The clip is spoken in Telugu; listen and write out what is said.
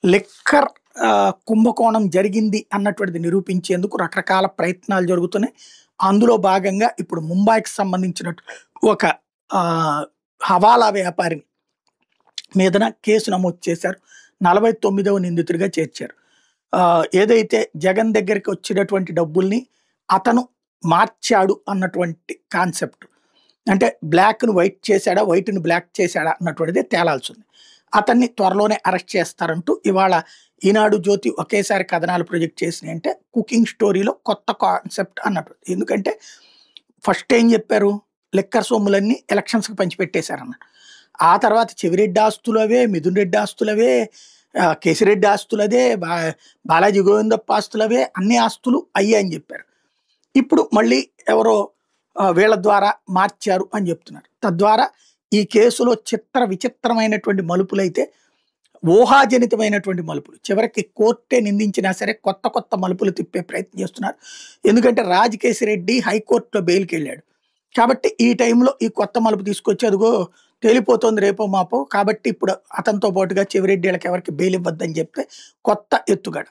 లిక్కర్ కుంభకోణం జరిగింది అన్నటువంటిది నిరూపించేందుకు రకరకాల ప్రయత్నాలు జరుగుతున్నాయి. అందులో భాగంగా ఇప్పుడు ముంబైకి సంబంధించినట్టు ఒక హవాలా వ్యాపారి మీదన కేసు నమోదు చేశారు. 49వ నిందితుడిగా చేర్చారు. ఏదైతే జగన్ దగ్గరికి వచ్చినటువంటి డబ్బుల్ని అతను మార్చాడు అన్నటువంటి కాన్సెప్ట్, అంటే బ్లాక్ను వైట్ చేశాడా, వైట్ని బ్లాక్ చేశాడా అన్నటువంటిది తేలాల్సి ఉంది. అతన్ని త్వరలోనే అరెస్ట్ చేస్తారంటూ ఇవాళ ఈనాడు, జ్యోతి ఒకేసారి కథనాలు ప్రొజెక్ట్ చేసినాయి. అంటే కుకింగ్ స్టోరీలో కొత్త కాన్సెప్ట్ అన్నట్టు. ఎందుకంటే ఫస్ట్ ఏం చెప్పారు, లిక్కర్ సొమ్ములన్నీ ఎలక్షన్స్కి పంచిపెట్టేశారన్న. ఆ తర్వాత చెవిరెడ్డి ఆస్తులవే, మిథున్ రెడ్డి ఆస్తులవే, కేసిరెడ్డి ఆస్తులదే, బాలాజీ గోవిందప్ప ఆస్తులవే, అన్ని ఆస్తులు అయ్యే అని చెప్పారు. ఇప్పుడు మళ్ళీ ఎవరో వీళ్ళ ద్వారా మార్చారు అని చెప్తున్నారు. తద్వారా ఈ కేసులో విచిత్రమైనటువంటి మలుపులైతే ఊహాజనితమైనటువంటి మలుపులు. చివరికి కోర్టే నిందించినా సరే కొత్త కొత్త మలుపులు తిప్పే ప్రయత్నం చేస్తున్నారు. ఎందుకంటే రాజకేశిరెడ్డి హైకోర్టులో బెయిల్కి వెళ్ళాడు కాబట్టి ఈ టైంలో ఈ కొత్త మలుపు తీసుకొచ్చి అదిగో తేలిపోతుంది రేపో మాపో, కాబట్టి ఇప్పుడు అతనితో పాటుగా చెవిరెడ్డి వీళ్ళకి ఎవరికి బెయిల్ ఇవ్వద్దని చెప్తే కొత్త ఎత్తుగడ.